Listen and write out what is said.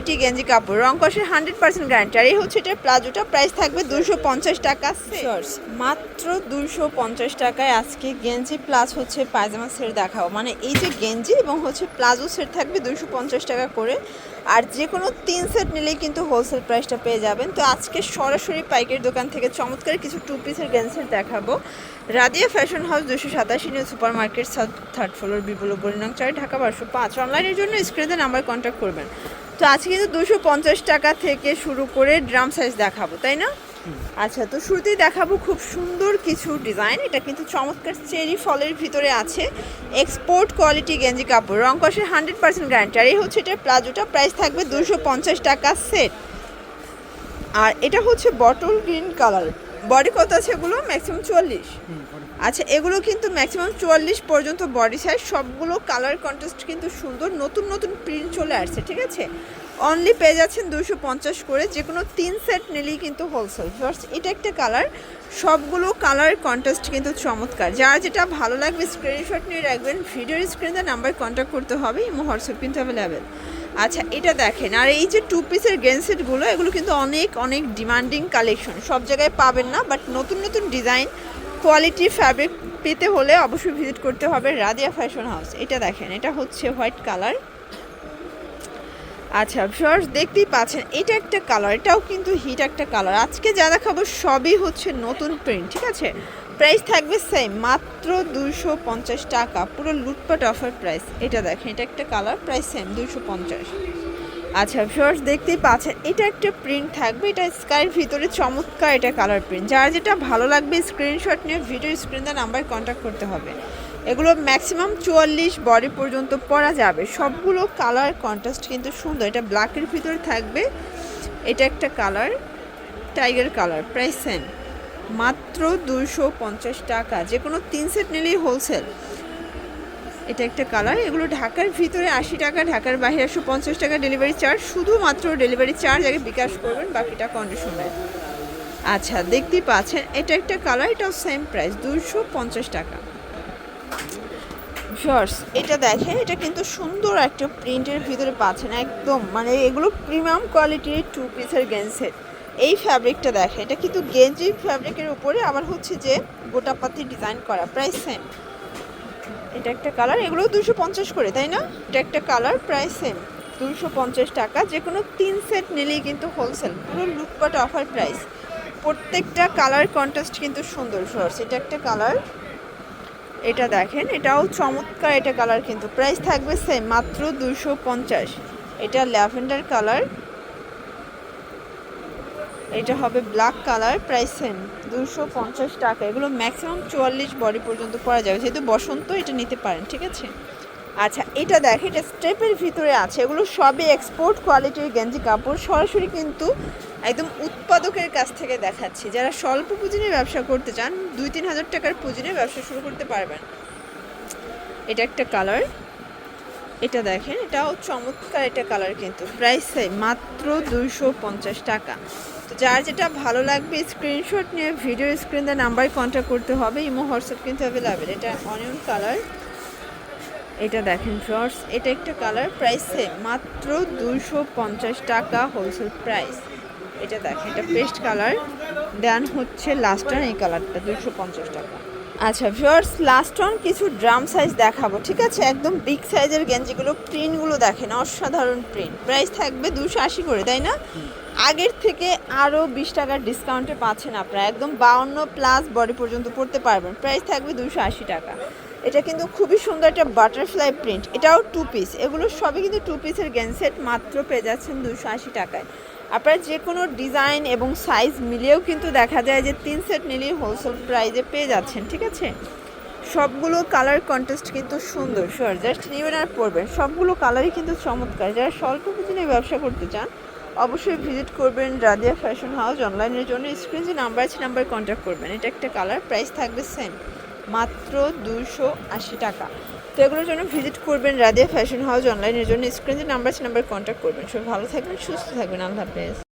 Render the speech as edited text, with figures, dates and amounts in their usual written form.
Quality গেঞ্জি কাপড়, রং কষের 100% guarantee. আর এই হচ্ছে এটা প্লাজোটা, প্রাইস থাকবে 250 টাকা। মাত্র 250 টাকায় আজকে গেঞ্জি প্লাস হচ্ছে পায়জামা সেট দেখাও। মানে এই যে গেঞ্জি এবং হচ্ছে প্লাজো সেট থাকবে 250 টাকা করে। আর যে কোনো 3 সেট নিলেই কিন্তু হোলসেল প্রাইসটা পেয়ে যাবেন। তো আজকে সরাসরি পাইকারি দোকান থেকে চমৎকার কিছু 2 পিসের গেঞ্জি সেট দেখাবো। Radiya fashion house 287 new super market, south 3rd floor, Bipul নং 4, ঢাকা 1205। অনলাইনের জন্য স্ক্রিনে নাম্বার কন্ট্যাক্ট করবেন। তো আজকে কিন্তু 250 টাকা থেকে শুরু করে ড্রাম সাইজ দেখাবো, তাই না? আচ্ছা, তো শুরুতেই দেখাবো খুব সুন্দর কিছু ডিজাইন। এটা কিন্তু চমৎকার চেরি ফলের ভিতরে আছে, এক্সপোর্ট কোয়ালিটি গেঞ্জি কাপড়, রং কষের 100% গ্যারান্টি। আর এই হচ্ছে এটা প্লাজোটা, প্রাইস থাকবে 250 টাকা সেট। আর এটা হচ্ছে বটল গ্রিন কালার। বডি কত আছে এগুলো? ম্যাক্সিমাম 44। আচ্ছা, এগুলো কিন্তু ম্যাক্সিমাম 44 পর্যন্ত বডি সাইজ। সবগুলো কালার কন্ট্রাস্ট কিন্তু সুন্দর, নতুন নতুন প্রিন্ট চলে আসছে, ঠিক আছে? অনলি পেয়ে যাচ্ছেন 250 করে। যে কোনো 3 সেট নিলেই কিন্তু হোলসেল। ফার্স্ট এটা একটা কালার, সবগুলো কালার কন্ট্রাস্ট কিন্তু চমৎকার। যার যেটা ভালো লাগবে স্ক্রিনশট নিয়ে রাখবেন, ভিডিওর স্ক্রিনে নাম্বার কন্ট্যাক্ট করতে হবে, ইমো হোয়াটসঅ্যাপ কিন্তু অ্যাভেলেবেল। আচ্ছা, এটা দেখেন। আর এই যে 2 পিসের গেঞ্জি সেটগুলো, এগুলো কিন্তু অনেক অনেক ডিমান্ডিং কালেকশন, সব জায়গায় পাবেন না। বাট নতুন নতুন ডিজাইন, কোয়ালিটি ফ্যাব্রিক পেতে হলে অবশ্যই ভিজিট করতে হবে রাদিয়া ফ্যাশন হাউস। এটা দেখেন, এটা হচ্ছে হোয়াইট কালার। আচ্ছা ভিউয়ার্স, দেখতেই পাচ্ছেন এটা একটা কালার, এটাও কিন্তু হিট একটা কালার। আজকে যা দেখাবো সবই হচ্ছে নতুন প্রিন্ট, ঠিক আছে? প্রাইস থাকবে সেম, মাত্র 250 টাকা, পুরো লুটপাট অফার প্রাইস। এটা দেখেন, এটা একটা কালার, প্রাইস সেম 250। আচ্ছা ভিউয়ার্স, দেখতেই পাচ্ছেন এটা একটা প্রিন্ট থাকবে, এটা স্কাইয়ের ভিতরে চমৎকার এটা কালার প্রিন্ট। যার যেটা ভালো লাগবে স্ক্রিনশট নিয়ে ভিডিও স্ক্রিনে নাম্বার কন্ট্যাক্ট করতে হবে। এগুলো ম্যাক্সিমাম 44 বডি পর্যন্ত পরা যাবে। সবগুলো কালার কন্ট্রাস্ট কিন্তু সুন্দর। এটা ব্ল্যাকের ভিতরে থাকবে, এটা একটা colour tiger colour, price same মাত্র 250 টাকা। যে কোনো 3 সেট নিলেই হোলসেল। এটা একটা কালার, এগুলো ঢাকার ভিতরে 80 টাকা, ঢাকার বাইরে 150 টাকা ডেলিভারি চার্জ। শুধুমাত্র ডেলিভারি চার্জ আগে বিকাশ করবেন, বাকিটা কন্ডিশনে। আচ্ছা, দেখতেই পাচ্ছেন এটা একটা কালার, এটাও সেম প্রাইস 250 টাকা। শর্টস এটা দেখেন, এটা কিন্তু সুন্দর একটা প্রিন্টের ভিতরে পাচ্ছেন একদম। মানে এগুলো প্রিমিয়াম কোয়ালিটির 2 পিসের গেঞ্জি সেট। এই ফ্যাব্রিকটা দেখেন, এটা কিন্তু গেঞ্জি ফ্যাব্রিকের উপরে আবার হচ্ছে যে গোটাপাতি ডিজাইন করা, প্রাইস সেম। এটা একটা কালার, এগুলো 250 করে, তাই না? এটা একটা কালার, প্রাইস সেম 250 টাকা। যে কোনো 3 সেট নিলেই কিন্তু হোলসেল, পুরো লুটপাট অফার প্রাইস। প্রত্যেকটা কালার কন্ট্রাস্ট কিন্তু সুন্দর। শর্টস এটা একটা কালার, এটা দেখেন, এটাও চমৎকার এটা কালার, কিন্তু প্রাইস থাকবে সেম মাত্র 250। এটা ল্যাভেন্ডার কালার, এটা হবে ব্ল্যাক কালার, প্রাইস সেম 250 টাকা। এগুলো ম্যাক্সিমাম 44 বডি পর্যন্ত পরা যাবে, যেহেতু বসন্ত এটা নিতে পারেন, ঠিক আছে? আচ্ছা, এটা দেখেন, এটা স্টেপের ভিতরে আছে। এগুলো সবই এক্সপোর্ট কোয়ালিটির গেঞ্জি কাপড়, সরাসরি কিন্তু একদম উৎপাদকের কাছ থেকে দেখাচ্ছি। যারা স্বল্প পুঁজি নিয়ে ব্যবসা করতে চান, 2-3 হাজার টাকার পুঁজি নিয়ে ব্যবসা শুরু করতে পারবেন। এটা একটা কালার, এটা দেখেন, এটাও চমৎকার এটা কালার, কিন্তু প্রাইস সেম মাত্র 250 টাকা। তো যার যেটা ভালো লাগবে স্ক্রিনশট নিয়ে ভিডিও স্ক্রিনে নাম্বার কন্ট্যাক্ট করতে হবে, ইমো হোয়াটসঅ্যাপ কিন্তু অ্যাভেলেবেল। এটা অনিয়ন কালার, এটা দেখেন শর্টস, এটা একটা কালার, প্রাইস সেম মাত্র 250 টাকা হোলসেল প্রাইস। এটা দেখেন, এটা পেস্ট কালার, দেন হচ্ছে লাস্ট অন এই কালারটা 250 টাকা। আচ্ছা ভিউয়ার্স, লাস্ট অন কিছু ড্রাম সাইজ দেখাবো, ঠিক আছে? একদম বিগ সাইজের গেঞ্জিগুলো, প্রিন্টগুলো দেখেন, অসাধারণ প্রিন্ট। প্রাইস থাকবে 280 করে, তাই না? আগের থেকে আরও 20 টাকার ডিসকাউন্টে পাচ্ছেন আপনারা। একদম 52+ বডি পর্যন্ত পড়তে পারবেন। প্রাইস থাকবে 280 টাকা। এটা কিন্তু খুবই সুন্দর একটা বাটারফ্লাই প্রিন্ট, এটাও 2 পিস। এগুলো সবই কিন্তু 2 পিসের গেঞ্জি সেট, মাত্র পেয়ে যাচ্ছেন 280 টাকায়। আপনারা যে কোনো ডিজাইন এবং সাইজ মিলিয়েও কিন্তু দেখা যায় যে 3 সেট নিলেই হোলসেল প্রাইজে পেয়ে যাচ্ছেন, ঠিক আছে? সবগুলো কালার কন্ট্রাস্ট কিন্তু সুন্দর। শিওর, জাস্ট নেবেন আর পরবেন। সবগুলো কালারই কিন্তু চমৎকার। যারা স্বল্প পুঁজি নিয়ে ব্যবসা করতে চান, অবশ্যই ভিজিট করবেন রাদিয়া ফ্যাশন হাউস। অনলাইনের জন্য স্ক্রিনে যে নাম্বার আছে, নাম্বার কন্ট্যাক্ট করবেন। এটা একটা কালার, প্রাইস থাকবে সেম মাত্র 280 টাকা। তো এগুলোর জন্য ভিজিট করবেন রাদিয়া ফ্যাশন হাউস। অনলাইনের জন্য স্ক্রিনে যে নাম্বার আছে, নাম্বার কন্ট্যাক্ট করবেন। সব ভালো থাকবেন, সুস্থ থাকবেন, আল্লাহ হাফেজ।